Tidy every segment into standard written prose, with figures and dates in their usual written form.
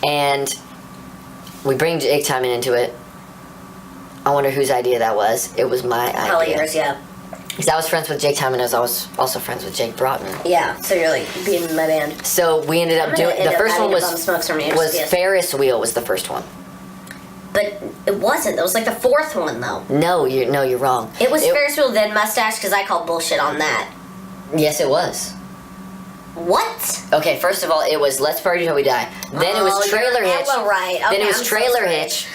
And we bring Jake Timon into it. I wonder whose idea that was. It was my idea. Probably yours, yeah. Because I was friends with Jake Timon, I was also friends with Jake Broughton. Yeah, so you're like being in my band. So we ended up doing, the first one was Ferris Wheel was the first one. But it wasn't. That was like the fourth one, though. No, you're wrong. It was Ferris Wheel, then Mustache, because I called bullshit on that. Yes, it was. What? Okay, first of all, it was Let's Party Till We Die. Then it was Trailer Hitch. Right. Okay, then it was Trailer Hitch,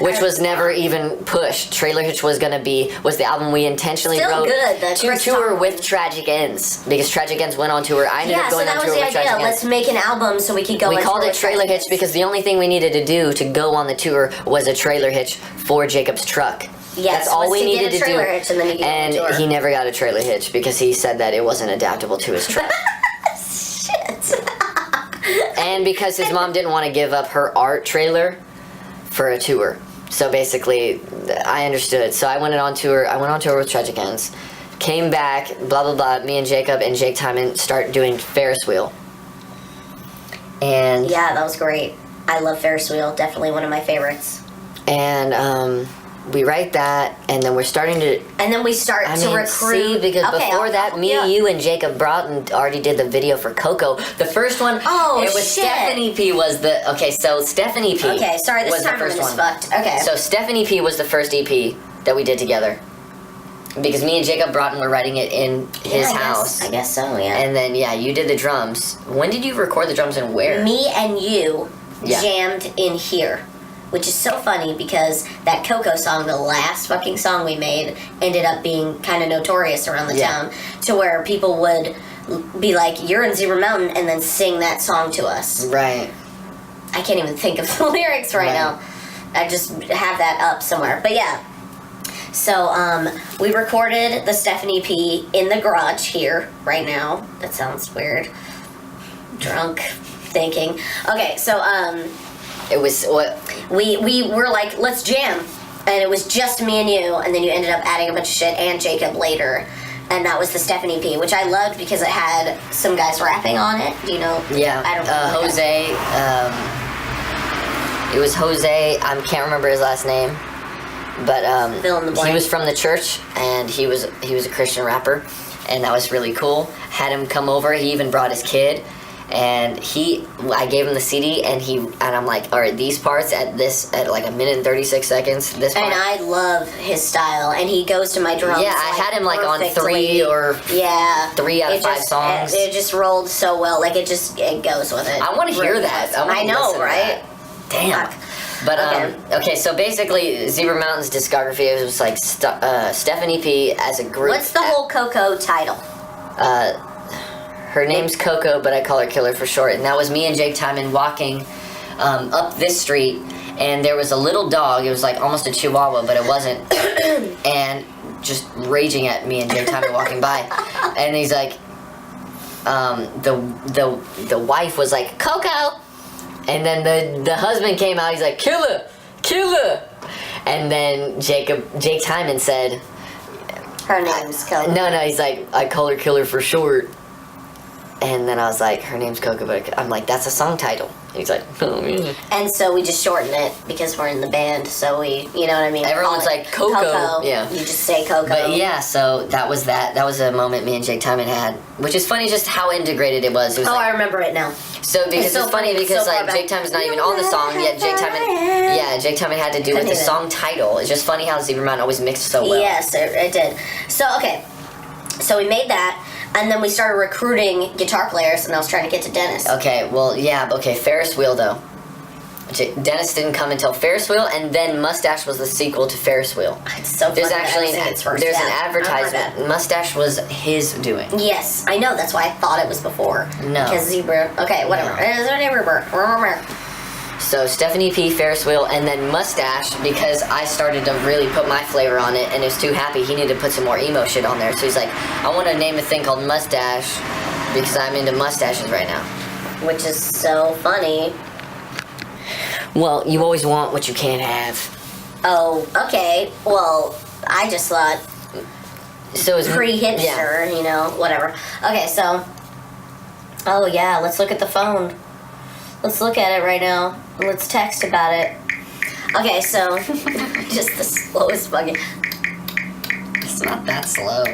which was never even pushed. Trailer Hitch was the album we intentionally wrote to tour with Tragic Ends, because Tragic Ends went on tour. I ended up going on tour with Tragic Ends. Let's make an album so we could go on tour. We called it Trailer Hitch because the only thing we needed to do to go on the tour was a trailer hitch for Jacob's truck. Yes, that's all we needed to do. Hitch and he never got a trailer hitch because he said that it wasn't adaptable to his truck. And because his mom didn't want to give up her art trailer for a tour. So basically, I understood. So I went on tour with Tragic Ends. Came back, blah, blah, blah. Me and Jacob and Jake Timon start doing Ferris Wheel. And yeah, that was great. I love Ferris Wheel. Definitely one of my favorites. And we write that, and then we're starting to... And then we start to recruit... See, because before that, you and Jacob Broughton already did the video for Coco. The first one, it was Stephanie P was the... Okay, so Stephanie P Okay, sorry, this time I'm just fucked. Okay. So Stephanie P was the first EP that we did together. Because me and Jacob Broughton were writing it in his house. I guess so, yeah. And then, you did the drums. When did you record the drums and where? Me and you jammed in here. Which is so funny because that Coco song, the last fucking song we made, ended up being kind of notorious around the town, to where people would be like, "You're in Zebra Mountain," and then sing that song to us. Right. I can't even think of the lyrics right now. I just have that up somewhere. But yeah. So we recorded the Stephanie P in the garage here right now. That sounds weird. Drunk thinking. Okay, so it was what we were like, let's jam, and it was just me and you, and then you ended up adding a bunch of shit and Jacob later, and that was the Stephanie P, which I loved because it had some guys rapping on it. Do you know? Yeah, I don't know. Jose. It was Jose. I can't remember his last name, but fill in the blank. He was from the church, and he was a Christian rapper, and that was really cool. Had him come over. He even brought his kid. And I gave him the CD, and I'm like, all right, these parts at like 1 minute and 36 seconds. This part. And I love his style, and he goes to my drums. Yeah, I had him like on 3 out of 5 songs. It just rolled so well, like it goes with it. I want to hear that. I know, right? Damn. But okay, so basically, Zebra Mountain's discography was like Stephanie P as a group. What's the whole Coco title? Her name's Coco, but I call her Killer for short. And that was me and Jake Timon walking up this street, and there was a little dog. It was like almost a chihuahua, but it wasn't. And just raging at me and Jake Timon walking by. And he's like, the wife was like, Coco! And then the husband came out, he's like, Killer! Killer! And then Jake Timon said... Her name's Coco. No, he's like, I call her Killer for short. And then I was like, her name's Coco, but I'm like, that's a song title. And he's like, oh, yeah. And so we just shorten it because we're in the band, so you know what I mean? Everyone's like, Coco. Yeah. You just say Coco. But yeah, so that was that. That was a moment me and Jake Timon had, which is funny just how integrated it was. It was I remember it now. So because it's funny because like Jake Timon's not even on the song yet. Jake Timon had to do with the song title. It's just funny how Zebra Mountain always mixed so well. Yes, it did. So okay, so we made that. And then we started recruiting guitar players, and I was trying to get to Dennis. Okay, well, yeah, okay, Ferris Wheel, though. Dennis didn't come until Ferris Wheel, and then Mustache was the sequel to Ferris Wheel. It's so funny. There's an advertisement. Mustache was his doing. Yes, I know. That's why I thought it was before. No. Because Zebra... Okay, whatever. So Stephanie P, Ferris Wheel, and then Mustache, because I started to really put my flavor on it, and he was too happy. He needed to put some more emo shit on there. So he's like, I want to name a thing called Mustache because I'm into mustaches right now. Which is so funny. Well, you always want what you can't have. Oh, okay. Well, I just thought so it's pre-hipster, you know, whatever. Okay, so... Oh, yeah, let's look at the phone. Let's look at it right now. Let's text about it. Okay, so just the slowest fucking. It's not that slow.